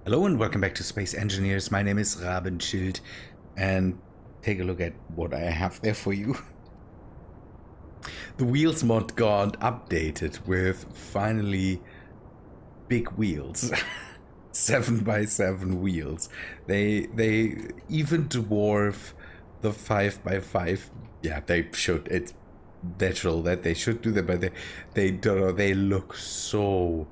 Hello and welcome back to Space Engineers. My name is Rabenschild and take a look at what I have there for you. The wheels mod got updated with finally big wheels. 7x7 wheels. They even dwarf the 5x5. Yeah, they should. It's natural that they should do that, but they don't know, they look so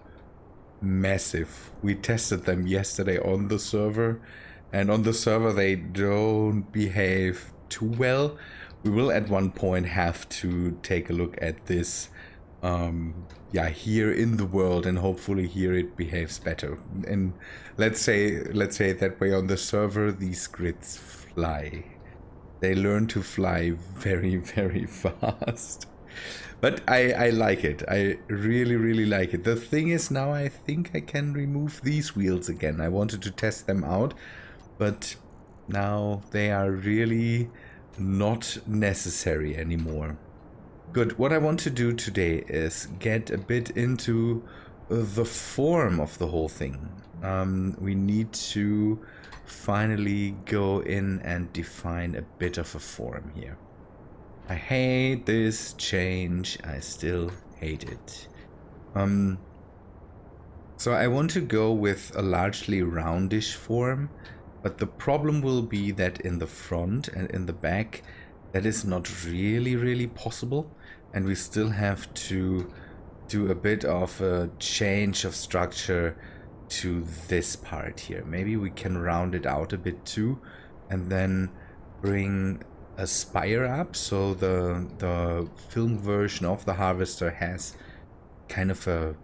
massive. We tested them yesterday on the server, and on the server they don't behave too well. We will at one point have to take a look at this yeah, here in the world, and hopefully here it behaves better. And let's say it that way. On the server these grids fly. They learn to fly very, very fast. But I like it. I really like it. The thing is, now I think I can remove these wheels again. I wanted to test them out, but now they are really not necessary anymore. Good. What I want to do today is get a bit into the form of the whole thing. We need to finally go in and define a bit of a form here. I hate this change. I still hate it. So I want to go with a largely roundish form, but the problem will be that in the front and in the back, that is not really possible, and we still have to do a bit of a change of structure to this part here. Maybe we can round it out a bit too, and then bring a spire up, so the film version of the harvester has kind of a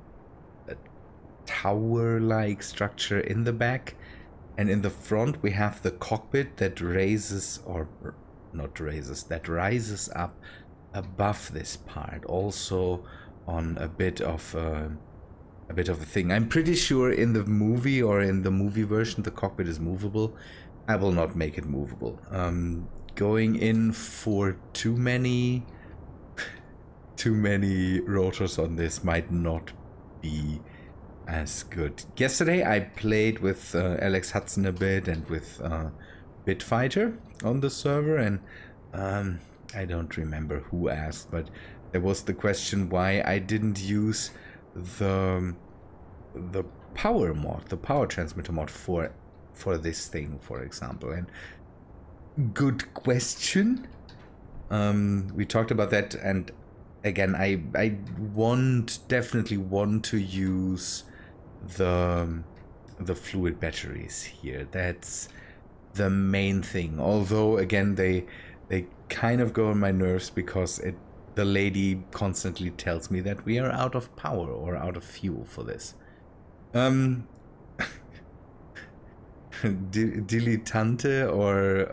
tower-like structure in the back, and in the front we have the cockpit that raises, or not raises, that rises up above this part, also on a bit of a thing. I'm pretty sure in the movie, or in the movie version, the cockpit is movable. I will not make it movable. Going in for too many rotors on this might not be as good. Yesterday I played with Alex Hudson a bit, and with Bitfighter on the server, and I don't remember who asked, but there was the question why I didn't use the power mod, the power transmitter mod for this thing, for example. And good question. We talked about that, and again, I definitely want to use the fluid batteries here. That's the main thing. Although again, they kind of go on my nerves, because the lady constantly tells me that we are out of power or out of fuel for this. Dilettante or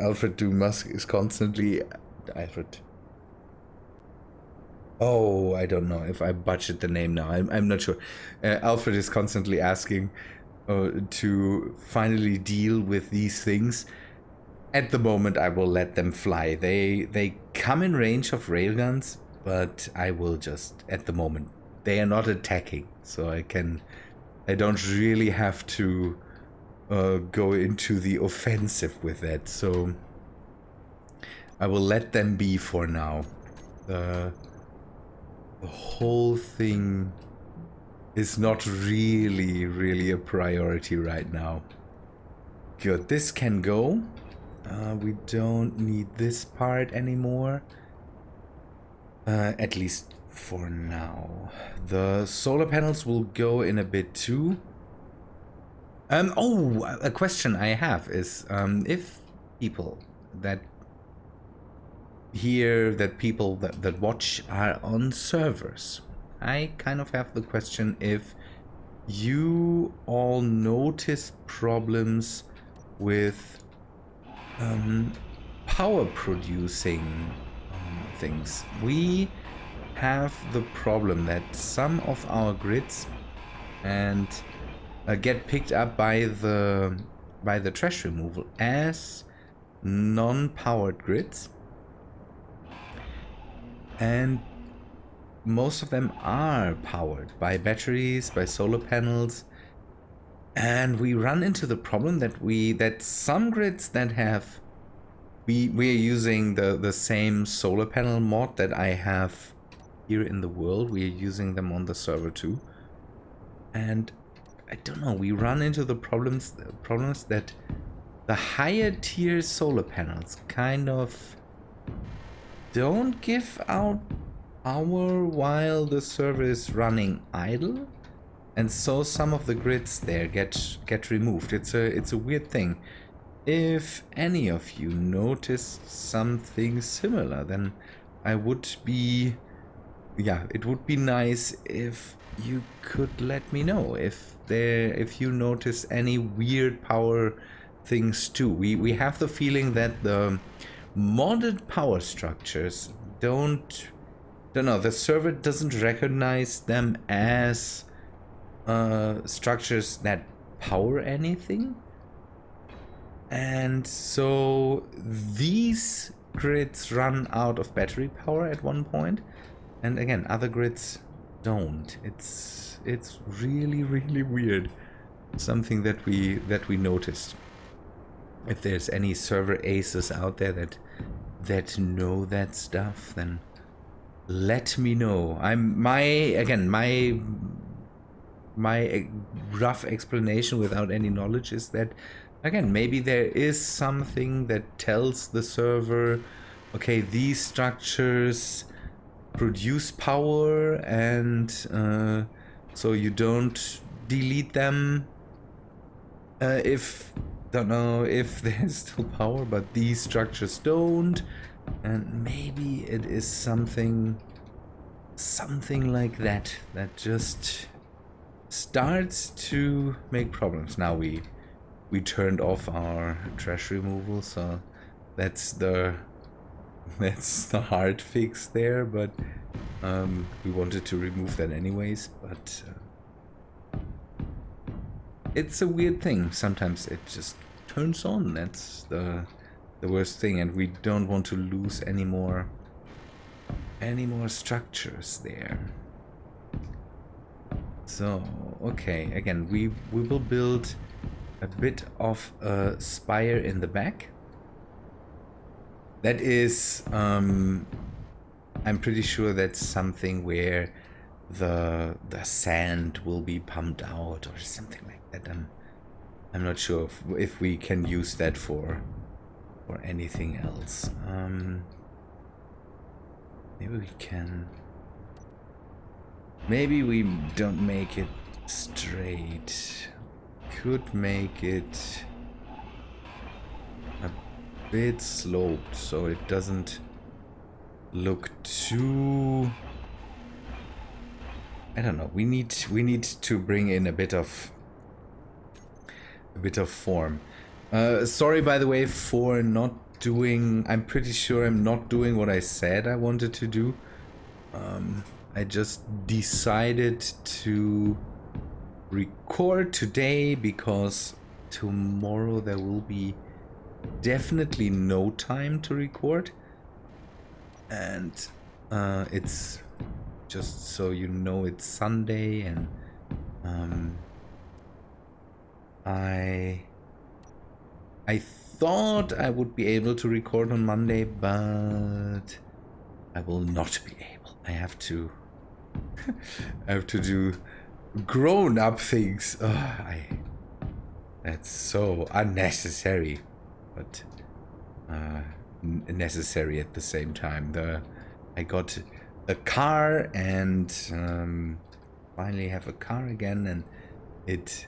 Alfred Dumas is constantly Alfred. Oh, I don't know if I butchered the name now. I'm not sure. Alfred is constantly asking to finally deal with these things. At the moment, I will let them fly. They come in range of railguns, but I will just, at the moment, they are not attacking, so I don't really have to go into the offensive with that. So I will let them be for now. The whole thing is not really a priority right now. Good, this can go. We don't need this part anymore. At least for now. The solar panels will go in a bit too. Oh, a question I have is, if people that people that watch are on servers, I kind of have the question if you all notice problems with power producing things. We have the problem that some of our grids and get picked up by the trash removal as non-powered grids, and most of them are powered by batteries, by solar panels, and we run into the problem that some grids that have we're using the same solar panel mod that I have here in the world. We're using them on the server too, and I don't know, we run into the problems that the higher tier solar panels kind of don't give out power while the server is running idle, and so some of the grids there get removed. It's a weird thing. If any of you notice something similar, then I would be, yeah, it would be nice if you could let me know if you notice any weird power things too. We have the feeling that the modded power structures don't know, the server doesn't recognize them as structures that power anything. And so these grids run out of battery power at one point, and again other grids don't. It's really weird. Something that we noticed. If there's any server aces out there that know that stuff, then let me know. My rough explanation without any knowledge is that, again, maybe there is something that tells the server, okay, these structures produce power, and so you don't delete them if, don't know if there's still power, but these structures don't. And maybe it is something like that just starts to make problems. Now we turned off our trash removal, so that's the hard fix there, but we wanted to remove that anyways. But it's a weird thing. Sometimes it just turns on. That's the worst thing, and we don't want to lose any more structures there. So okay, again, we will build a bit of a spire in the back. That is, I'm pretty sure that's something where the sand will be pumped out or something like that. I'm not sure if we can use that for anything else. Maybe we can. Maybe we don't make it straight. Could make it a bit sloped so it doesn't look too, I don't know. We need to bring in a bit of form. Sorry, by the way, for not doing, I'm pretty sure I'm not doing what I said I wanted to do. I just decided to record today because tomorrow there will be definitely no time to record, and it's just so you know, it's Sunday, and I thought I would be able to record on Monday, but I will not be able. I have to do grown-up things. That's so unnecessary, but necessary at the same time. I got a car, and finally have a car again, and it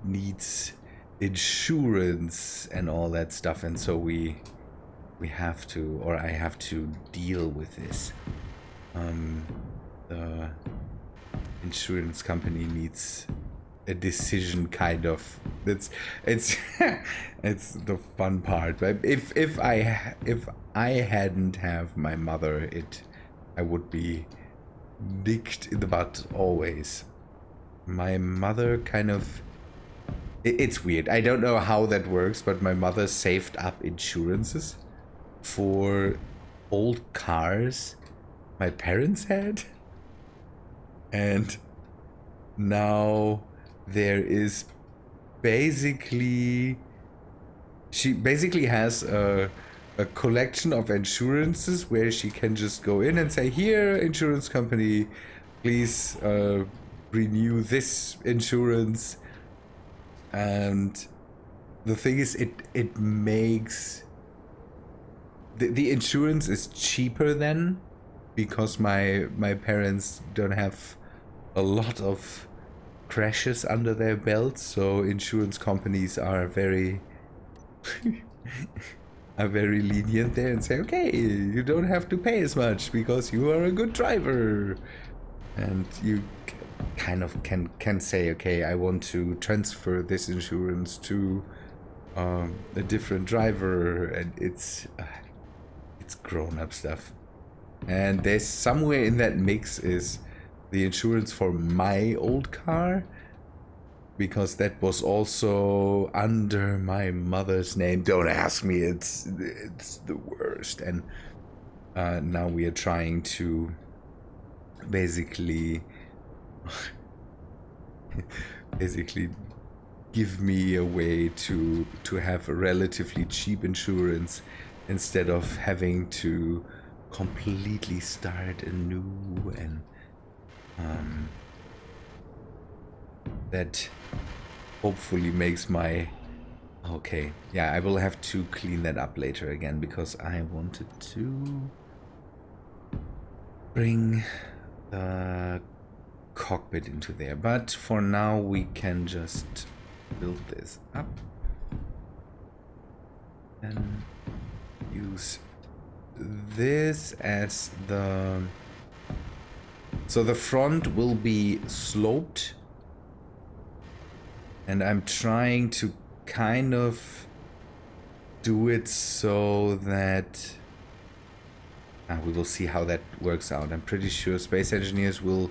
needs insurance and all that stuff, and so we have to, or I have to deal with this. The insurance company needs a decision, kind of. It's it's the fun part. But if I hadn't have my mother, I would be nicked in the butt always. My mother kind of, it's weird. I don't know how that works, but my mother saved up insurances for old cars my parents had. And now there is basically, she basically has a collection of insurances where she can just go in and say, here, insurance company, please renew this insurance. And the thing is, it makes the insurance is cheaper then, because my parents don't have a lot of crashes under their belts, so insurance companies are very are very lenient there and say, okay, you don't have to pay as much because you are a good driver. And you kind of can say, okay, I want to transfer this insurance to a different driver, and it's grown-up stuff. And there's somewhere in that mix is the insurance for my old car, because that was also under my mother's name. Don't ask me, it's the worst. And now we are trying to basically give me a way to have a relatively cheap insurance instead of having to completely start anew. And that hopefully makes my... Okay, yeah, I will have to clean that up later again, because I wanted to bring the cockpit into there. But for now, we can just build this up and use this as the... So the front will be sloped, and I'm trying to kind of do it so that we will see how that works out. I'm pretty sure space engineers will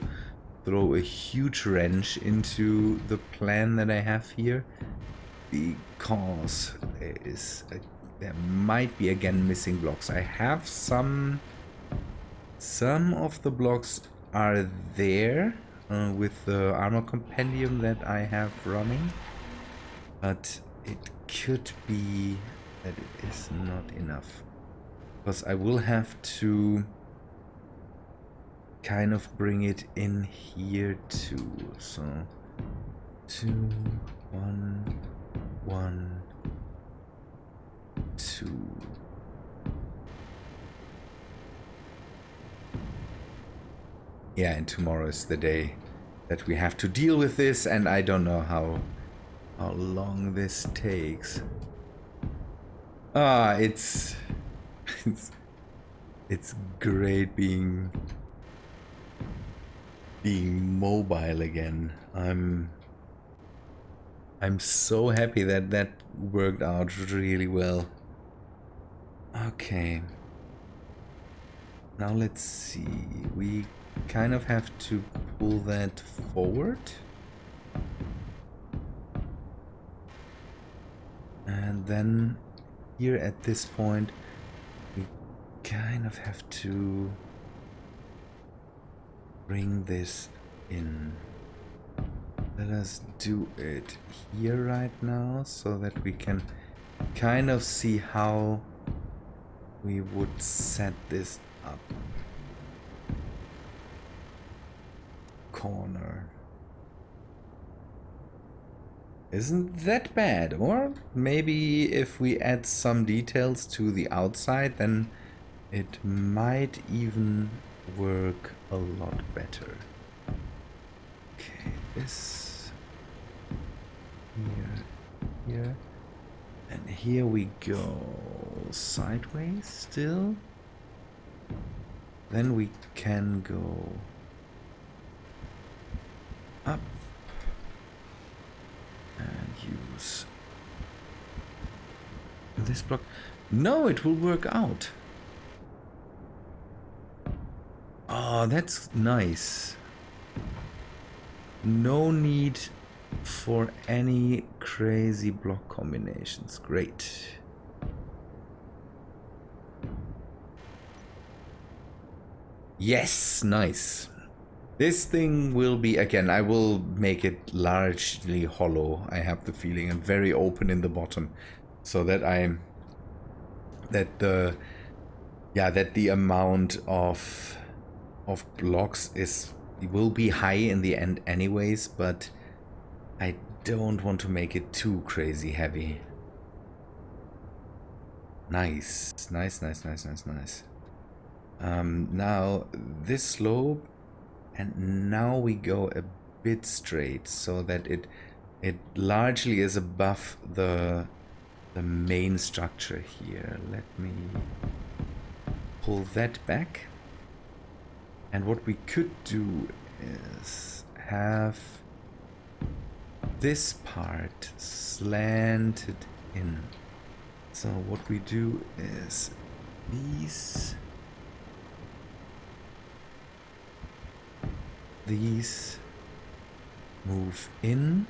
throw a huge wrench into the plan that I have here, because there might be again missing blocks. I have some of the blocks are there with the armor compendium that I have running, but it could be that it is not enough, because I will have to kind of bring it in here too. So 2, 1, 1, 2. Yeah, and tomorrow is the day that we have to deal with this, and I don't know how long this takes. It's great being mobile again. I'm so happy that worked out really well. Okay. Now let's see. We kind of have to pull that forward. And then here at this point, we kind of have to bring this in. Let us do it here right now, so that we can kind of see how we would set this up. Corner. Isn't that bad. Or maybe if we add some details to the outside, then it might even work a lot better. Okay, this here, and here we go sideways still. Then we can go up and use this block. No, it will work out. Oh, that's nice. No need for any crazy block combinations. Great. Yes, nice. This thing will be, again, I will make it largely hollow, I have the feeling, and very open in the bottom. So that that the amount of blocks will be high in the end anyways, but I don't want to make it too crazy heavy. Nice. Now this slope, and now we go a bit straight so that it largely is above the main structure here. Let me pull that back. And what we could do is have this part slanted in. So what we do is these move in,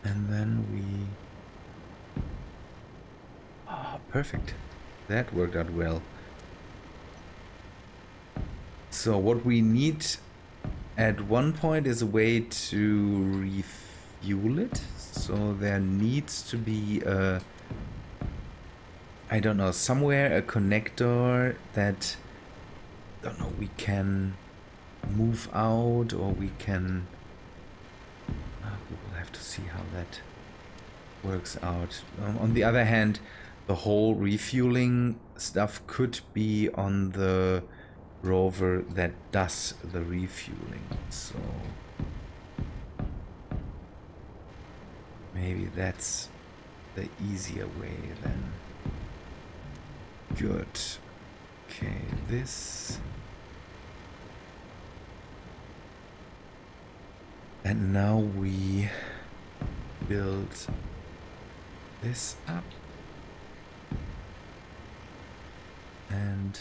and then we... Ah, perfect. That worked out well. So what we need at one point is a way to refuel it. So there needs to be a, I don't know, somewhere a connector that, I don't know, we can move out, or we can, we will have to see how that works out. On the other hand, the whole refueling stuff could be on the rover that does the refueling, so maybe that's the easier way then. Good. Okay, this. And now we build this up and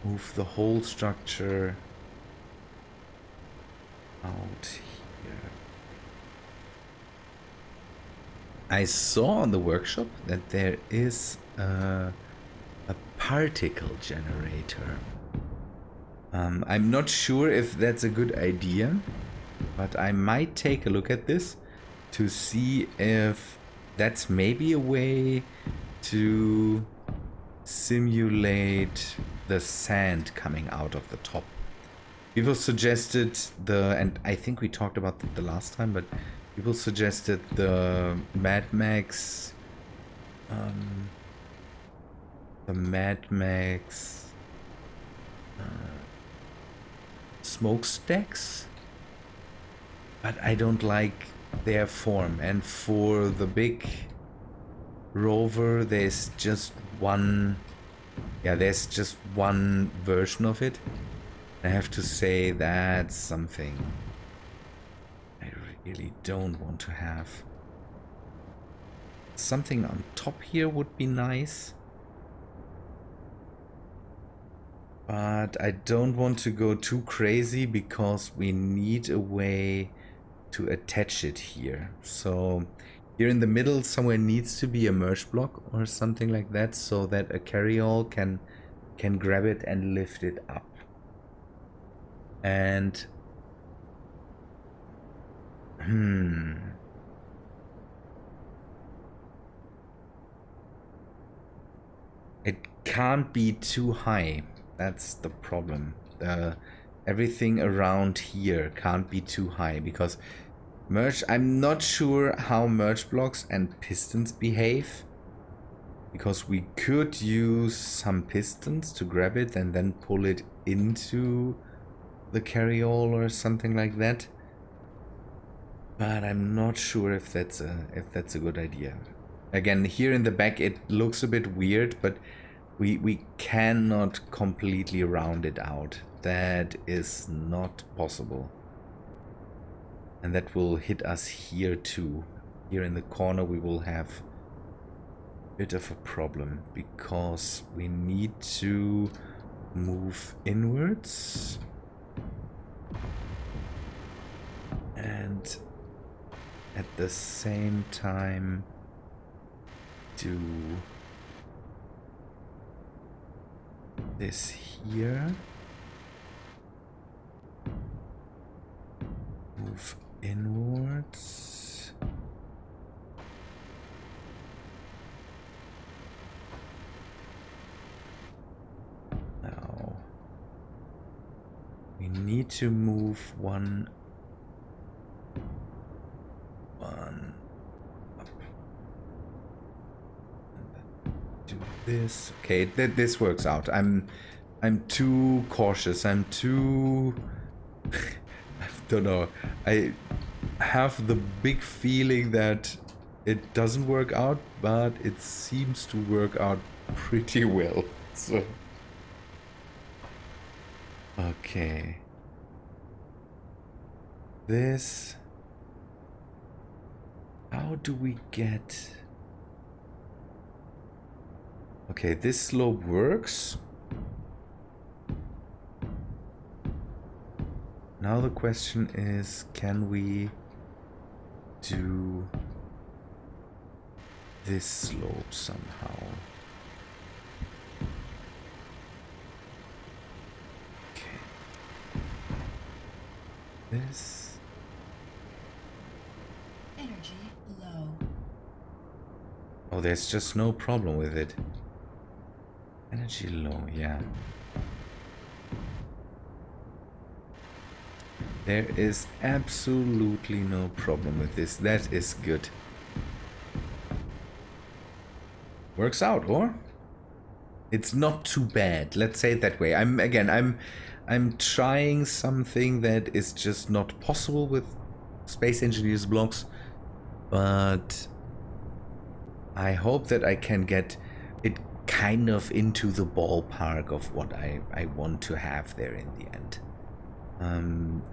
move the whole structure out here. I saw on the workshop that there is a particle generator. I'm not sure if that's a good idea, but I might take a look at this to see if that's maybe a way to simulate the sand coming out of the top. People suggested and I think we talked about the last time, but people suggested the Mad Max smokestacks, but I don't like their form. And for the big rover, there's just one version of it. I have to say that's something I really don't want to have. Something on top here would be nice, but I don't want to go too crazy because we need a way to attach it here. So here in the middle somewhere needs to be a merge block or something like that, so that a carryall can grab it and lift it up. And it can't be too high. That's the problem. Everything around here can't be too high because I'm not sure how merge blocks and pistons behave, because we could use some pistons to grab it and then pull it into the carryall or something like that. But I'm not sure if that's a good idea. Again, here in the back it looks a bit weird, but we cannot completely round it out. That is not possible. And that will hit us here too. Here in the corner we will have a bit of a problem because we need to move inwards and at the same time do this here. Move inwards. Now we need to move one up. Do this. Okay, this works out. I'm too cautious. I'm too I don't know. I have the big feeling that it doesn't work out, but it seems to work out pretty well. So okay. This. How do we get... Okay, this slope works. Now the question is, can we do this slope somehow? Okay. This. Energy low. Oh, there's just no problem with it. Energy low, yeah. There is absolutely no problem with this. That is good. Works out, or? It's not too bad. Let's say it that way. I'm trying something that is just not possible with Space Engineers blocks, but I hope that I can get it kind of into the ballpark of what I want to have there in the end.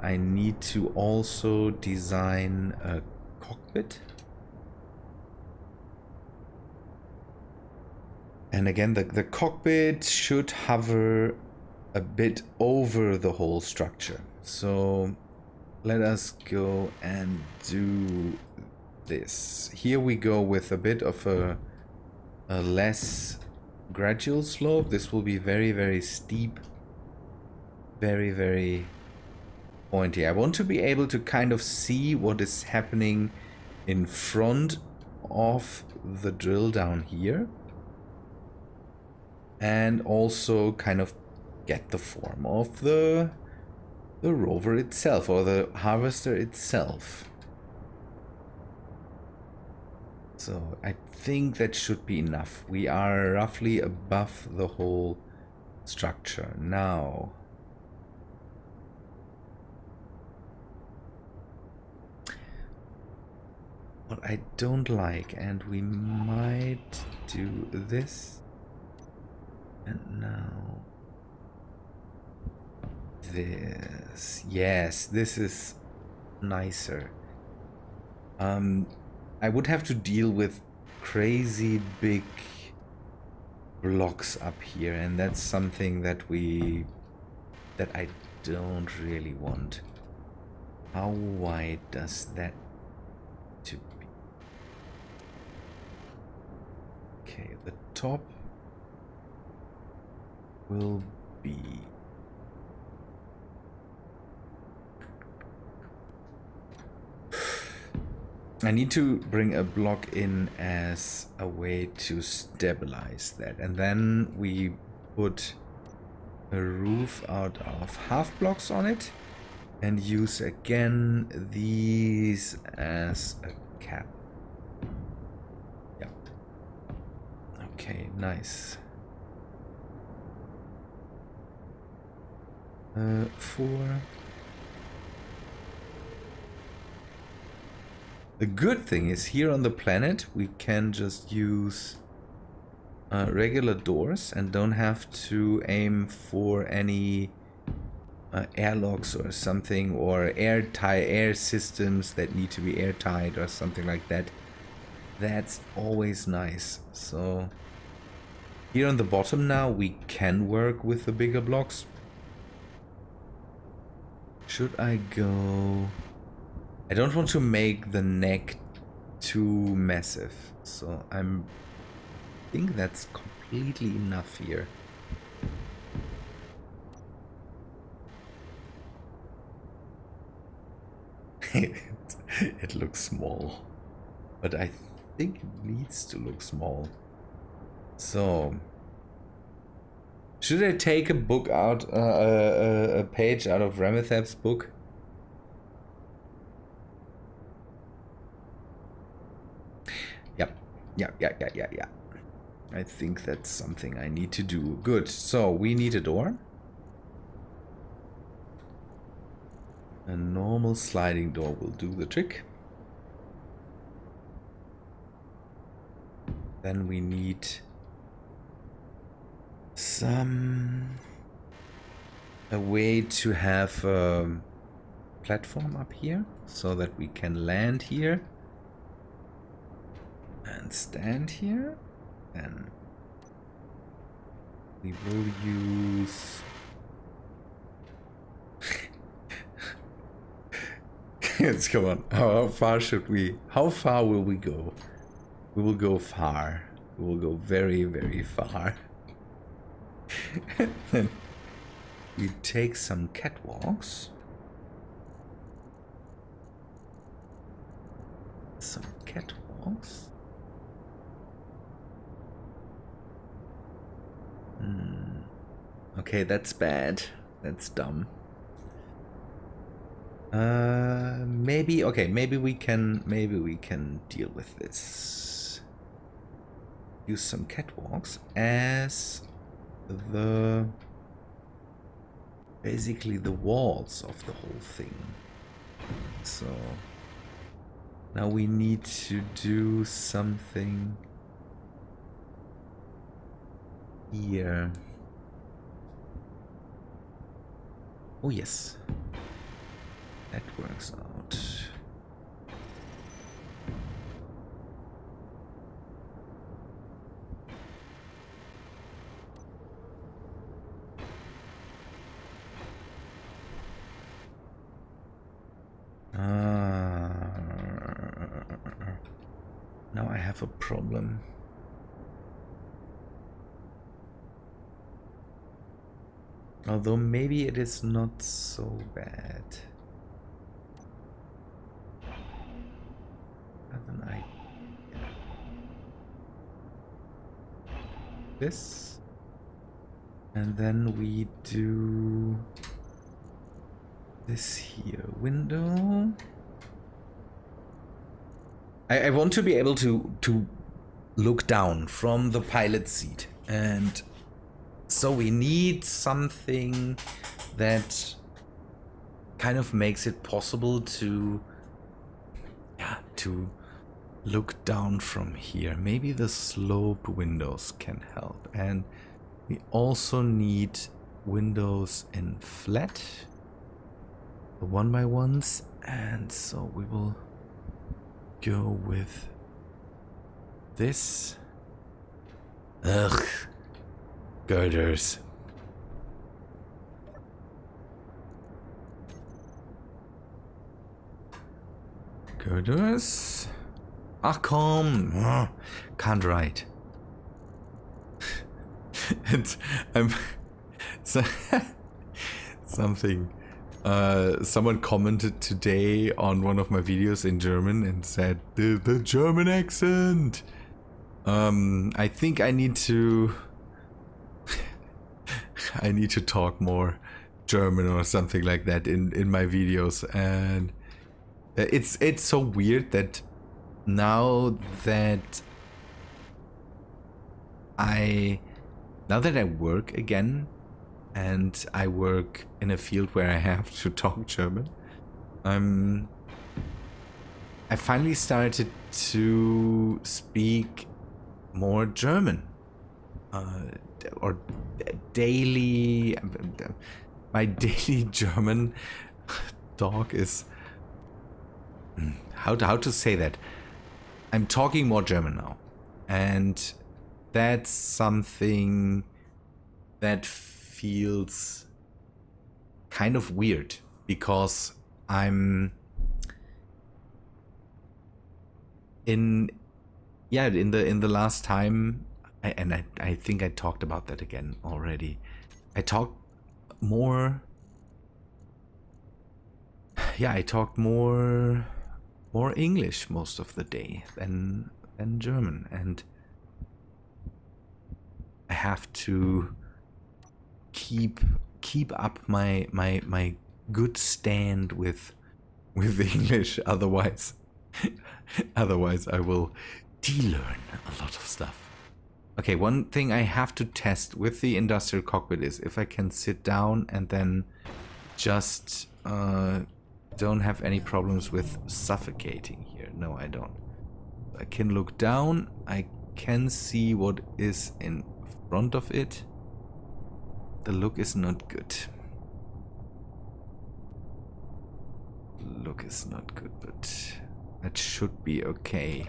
I need to also design a cockpit. And again, the cockpit should hover a bit over the whole structure. So let us go and do this. Here we go with a bit of a less gradual slope. This will be very, very steep. Very, very pointy. I want to be able to kind of see what is happening in front of the drill down here. And also kind of get the form of the rover itself, or the harvester itself. So I think that should be enough. We are roughly above the whole structure. Now, what I don't like, and we might do this, and now this. Yes, this is nicer. I would have to deal with crazy big blocks up here, and that's something that I don't really want. How wide does that to be? Okay, the top will be I need to bring a block in as a way to stabilize that, and then we put a roof out of half blocks on it and use again these as a cap. Yeah. Okay, nice. 4. The good thing is, here on the planet we can just use regular doors and don't have to aim for any airlocks or something, or air systems that need to be airtight or something like that. That's always nice. So here on the bottom now we can work with the bigger blocks. Should I go... I don't want to make the neck too massive, so I think that's completely enough here. It looks small, but I think it needs to look small. So, should I take a book out, a page out of Ramethep's book? Yep. Yeah. I think that's something I need to do. Good. So we need a door. A normal sliding door will do the trick. Then we need a way to have a platform up here so that we can land here and stand here. Then we will use let's go on. How far should we? How far will we go? We will go far. We will go very, very far. Then we take some catwalks. Some catwalks. Okay, that's bad. That's dumb. Maybe okay. Maybe we can deal with this. Use some catwalks as basically the walls of the whole thing. So now we need to do something here. Oh yes, that works out. Now I have a problem. Although maybe it is not so bad. Haven't I? This. And then we do this here. Window. I want to be able to look down from the pilot seat, and so we need something that kind of makes it possible to look down from here. Maybe the sloped windows can help, and we also need windows in flat, the 1x1s, and so we will go with this. Ugh, girders. Girders. Ah, come. Can't write. I'm so something. Someone commented today on one of my videos in German and said the German accent. I think I need to talk more German or something like that in my videos, and it's so weird that now that I work again, and I work in a field where I have to talk German, I finally started to speak more German. Or daily, my daily German talk is, how to say that? I'm talking more German now, and that's something that feels kind of weird, because I'm in the last time, I think I talked about that again already. I talked more more English most of the day than German, and I have to keep up my good stand with English, otherwise I will de-learn a lot of stuff. Okay, one thing I have to test with the industrial cockpit is if I can sit down and then just don't have any problems with suffocating here. No, I don't. I can look down, I can see what is in front of it. The look is not good. Look is not good, but that should be okay.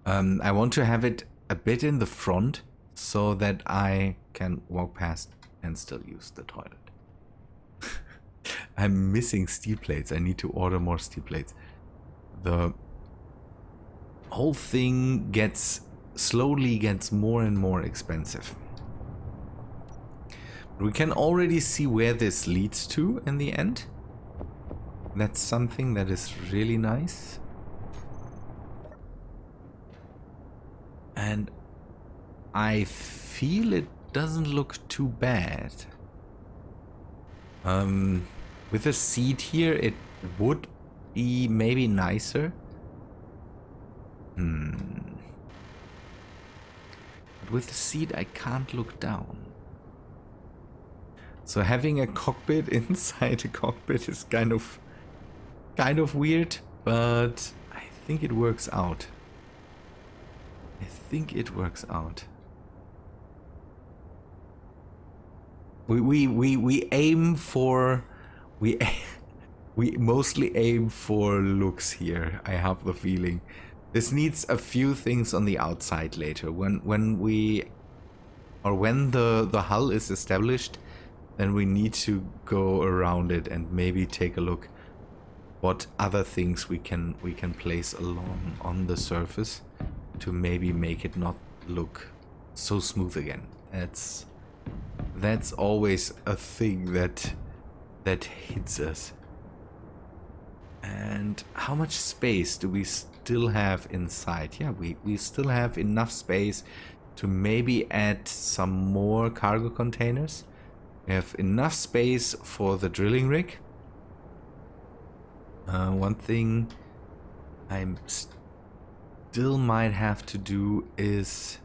I want to have it a bit in the front so that I can walk past and still use the toilet. I'm missing steel plates. I need to order more steel plates. The whole thing slowly gets more and more expensive. We can already see where this leads to in the end. That's something that is really nice. And I feel it doesn't look too bad. With a seat here, it would be maybe nicer. But with the seat, I can't look down. So having a cockpit inside a cockpit is kind of weird, but I think it works out. We aim for we mostly aim for looks here. I have the feeling this needs a few things on the outside later. When the hull is established, then we need to go around it and maybe take a look what other things we can place along on the surface to maybe make it not look so smooth again. That's always a thing that hits us. And how much space do we still have inside? Yeah, we still have enough space to maybe add some more cargo containers. We have enough space for the drilling rig. One thing I'm still might have to do is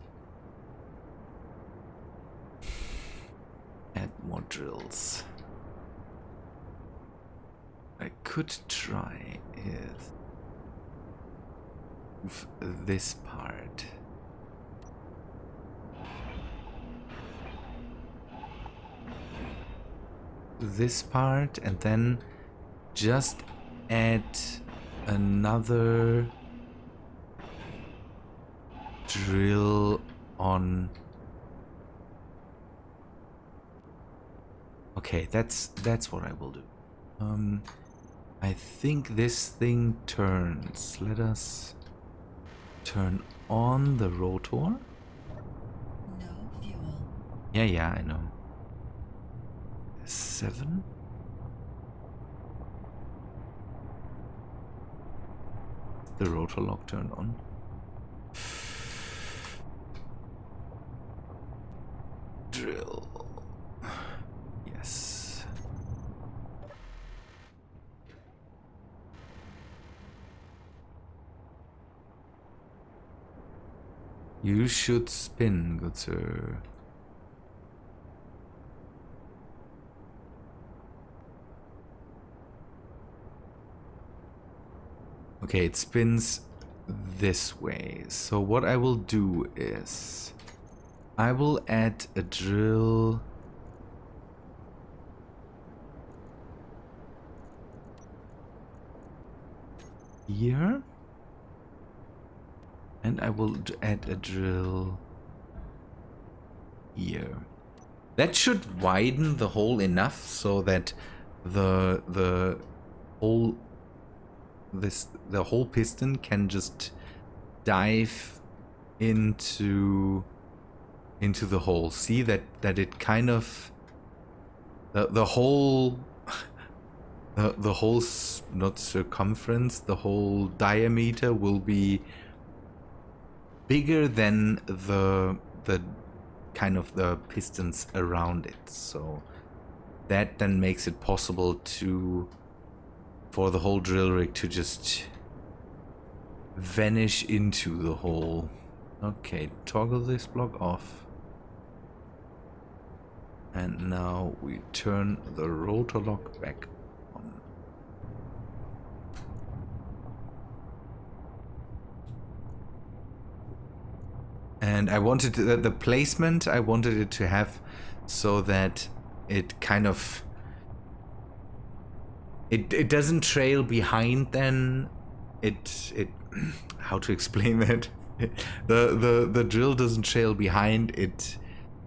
add more drills. I could try is move this part. This part and then just add another drill on. Okay, that's what I will do. I think this thing turns. Let us turn on the rotor. No fuel. Yeah, I know. 7. The rotor lock turned on. Drill. Yes. You should spin, good sir. Okay, it spins this way. So what I will do is I will add a drill here, and I will add a drill here. That should widen the hole enough so that the whole piston can just dive into the hole. See that it kind of the whole the whole not circumference, the whole diameter will be bigger than the kind of the pistons around it. So that then makes it possible for the whole drill rig to just vanish into the hole. Okay, toggle this block off. And now we turn the rotor lock back on. And I wanted the placement, I wanted it to have so that it kind of it doesn't trail behind then. It how to explain that? The drill doesn't trail behind it.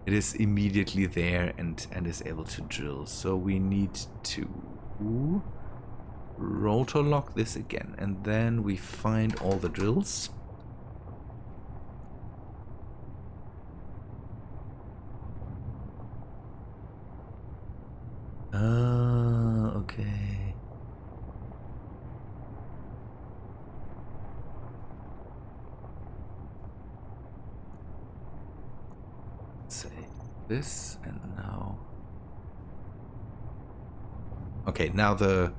It is immediately there and is able to drill. So we need to rotor lock this again, and then we find all the drills. Okay. Say this, and now. Okay, now the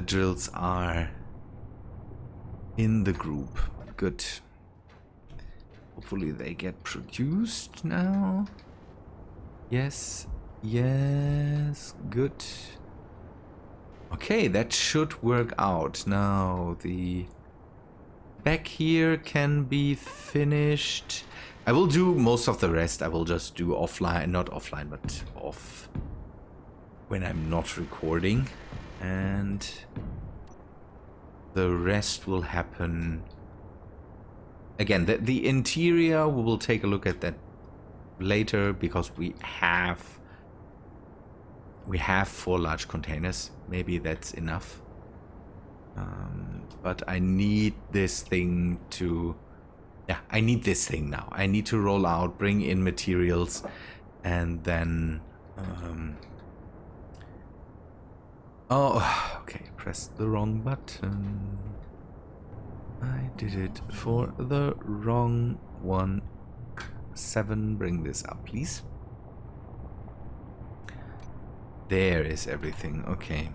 drills are in the group. Good. Hopefully they get produced now. Yes. Yes. Good. Okay, that should work out. Now the back here can be finished. I will do most of the rest. I will just do offline, not offline, but off when I'm not recording. And the rest will happen. Again, the interior, we will take a look at that later because we have 4 large containers. Maybe that's enough. But I need this thing to... Yeah, I need this thing now. I need to roll out, bring in materials, and then... Oh, okay, pressed the wrong button. I did it for the wrong one. 7, bring this up, please. There is everything, okay.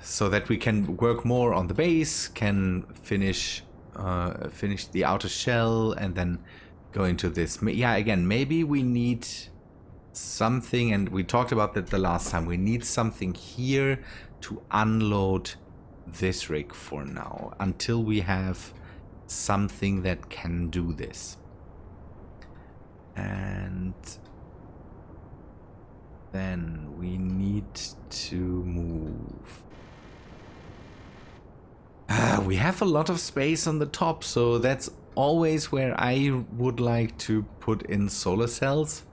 So that we can work more on the base, can finish the outer shell, and then go into this. Yeah, again, maybe we need something, and we talked about that the last time. We need something here to unload this rig for now, until we have something that can do this. And then we need to move. We have a lot of space on the top, so that's always where I would like to put in solar cells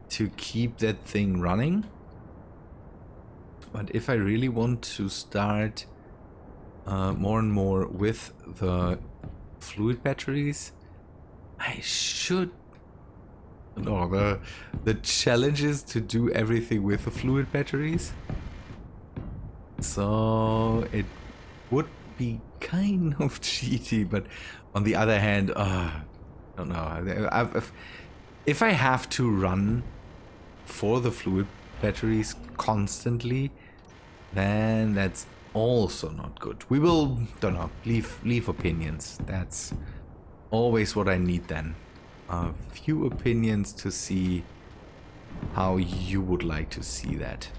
to keep that thing running. But if I really want to start more and more with the fluid batteries, I should... No, the challenge is to do everything with the fluid batteries. So it would be kind of cheaty, but on the other hand, I don't know. If I have to run for the fluid batteries constantly, then that's also not good. We will, don't know, leave opinions. That's always what I need then. A few opinions to see how you would like to see that.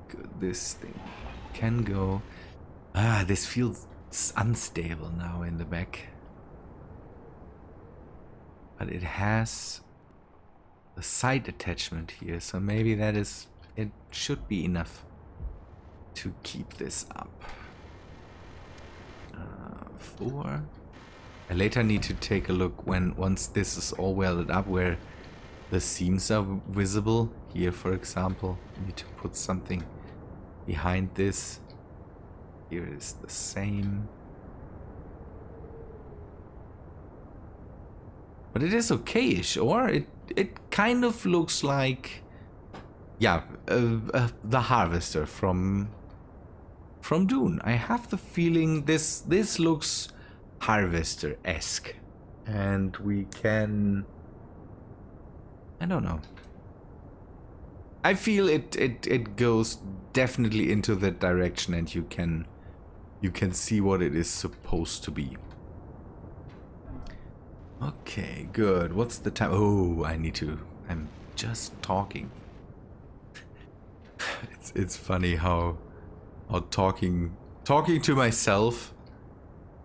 Good, this thing can go. This feels unstable now in the back. But it has a side attachment here, so maybe it should be enough to keep this up. 4. I later need to take a look once this is all welded up where the seams are visible. Here, for example, I need to put something behind this. Here is the same. But it is okayish, or it kind of looks like, yeah, the harvester from Dune. I have the feeling this looks harvester-esque, and we can, I don't know. I feel it goes definitely into that direction, and you can see what it is supposed to be. Okay, good. What's the time? Oh, I'm just talking. It's funny how talking to myself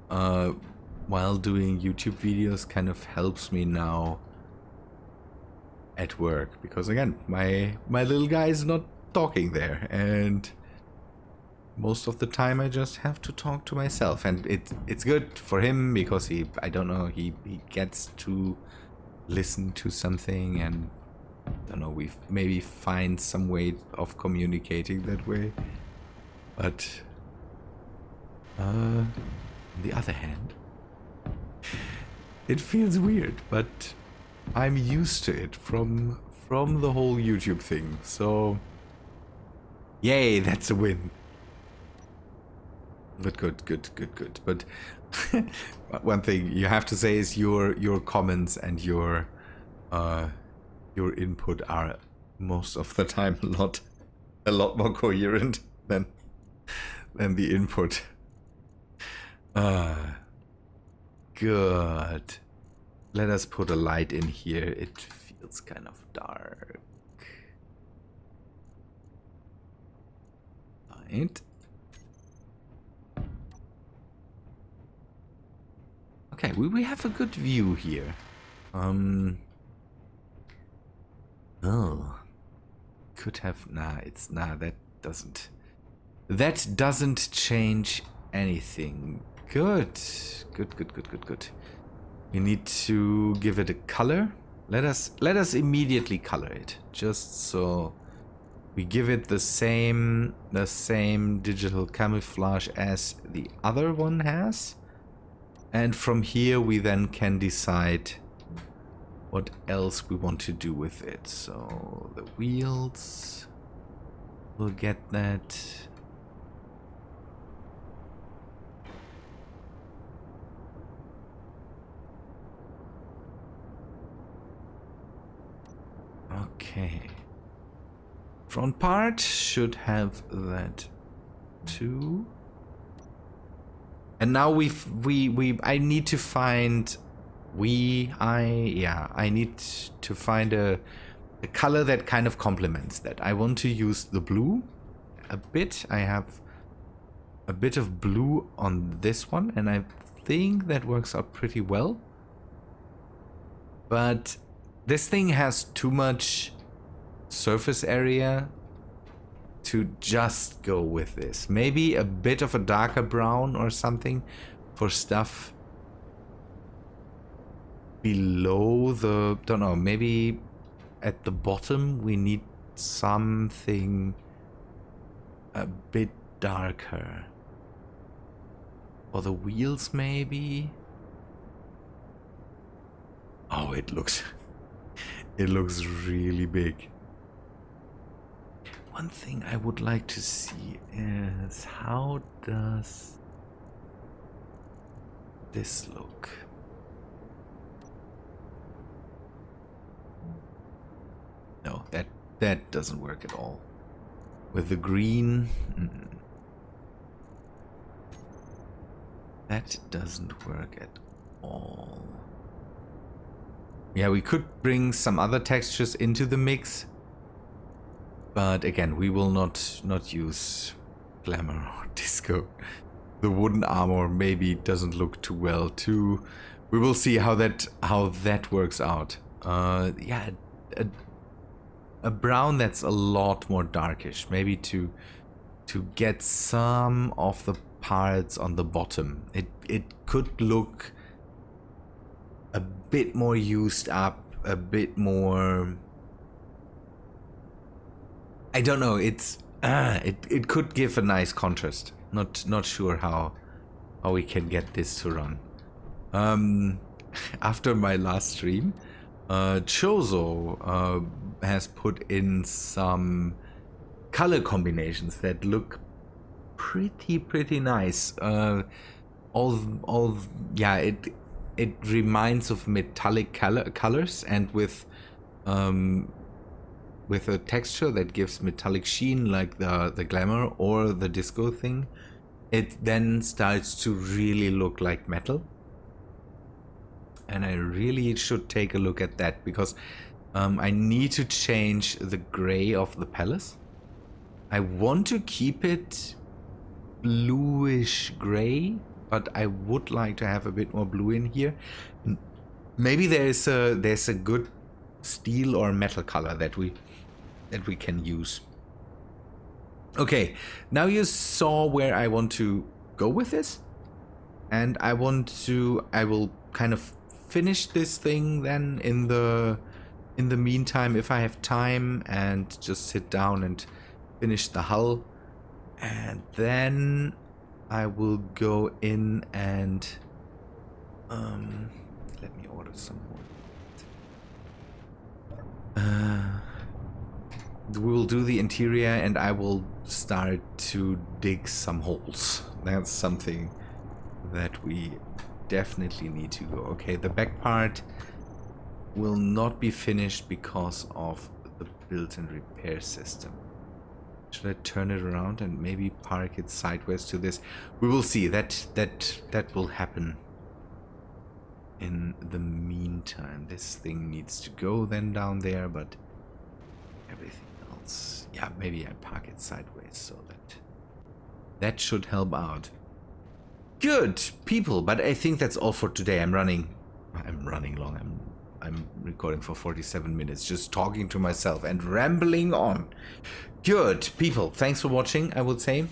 while doing YouTube videos kind of helps me now at work, because again, my little guy is not talking there, and most of the time I just have to talk to myself, and it's good for him because he gets to listen to something, and I don't know, we maybe find some way of communicating that way. But on the other hand, it feels weird, but I'm used to it from the whole YouTube thing. So yay, that's a win. But good. But one thing you have to say is your comments and your input are most of the time a lot more coherent than the input. Good. Let us put a light in here. It feels kind of dark. Light. Okay, we have a good view here. Oh. Could have, that doesn't change anything. Good. We need to give it a color. Let us immediately color it, just so we give it the same digital camouflage as the other one has. And from here we then can decide what else we want to do with it. So the wheels, we'll get that. Okay. Front part should have that too. And now I need to find I need to find a color that kind of complements that. I want to use the blue a bit. I have a bit of blue on this one, and I think that works out pretty well. But this thing has too much surface area to just go with this. Maybe a bit of a darker brown or something for stuff below the, don't know, maybe at the bottom we need something a bit darker. For the wheels maybe. Oh, it looks really big. One thing I would like to see is, how does this look? No, that doesn't work at all. With the green, that doesn't work at all. Yeah, we could bring some other textures into the mix. But again, we will not use glamour or disco. The wooden armor maybe doesn't look too well too. We will see how that works out. Yeah, a brown that's a lot more darkish. Maybe to get some of the parts on the bottom. It could look a bit more used up, a bit more. I don't know. It could give a nice contrast. Not sure how we can get this to run. after my last stream, Chozo has put in some color combinations that look pretty nice. Yeah, it reminds of metallic colors, and with a texture that gives metallic sheen, like the glamour or the disco thing, it then starts to really look like metal. And I really should take a look at that, because I need to change the gray of the palace. I want to keep it bluish gray, but I would like to have a bit more blue in here. Maybe there's a good steel or metal color that we can use. Okay, now you saw where I want to go with this, and I will kind of finish this thing then in the meantime, if I have time, and just sit down and finish the hull, and then I will go in and let me order some more. We will do the interior, and I will start to dig some holes. That's something that we definitely need to go. Okay, the back part will not be finished because of the built-in repair system. Should I turn it around and maybe park it sideways to this? We will see. That will happen. In the meantime, this thing needs to go then down there, but everything else, yeah, maybe I park it sideways, so that should help out. Good people, but I think that's all for today. I'm running long. I'm recording for 47 minutes, just talking to myself and rambling on. Good people, thanks for watching. I would say,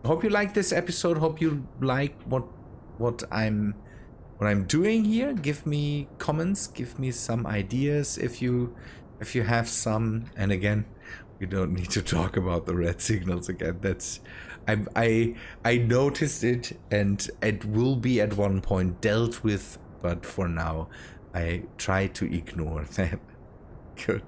hope you like this episode. Hope you like what I'm doing here. Give me comments, give me some ideas if you have some. And again, we don't need to talk about the red signals again. That's I noticed it, and it will be at one point dealt with, but for now I try to ignore them. Good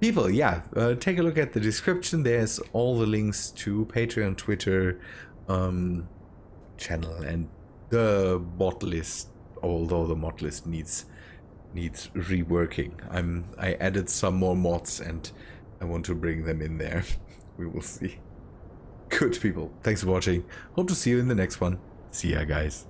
people, yeah, take a look at the description. There's all the links to Patreon, Twitter, channel, and the mod list, although the mod list needs reworking. I added some more mods, and I want to bring them in there. We will see. Good people, thanks for watching. Hope to see you in the next one. See ya, guys.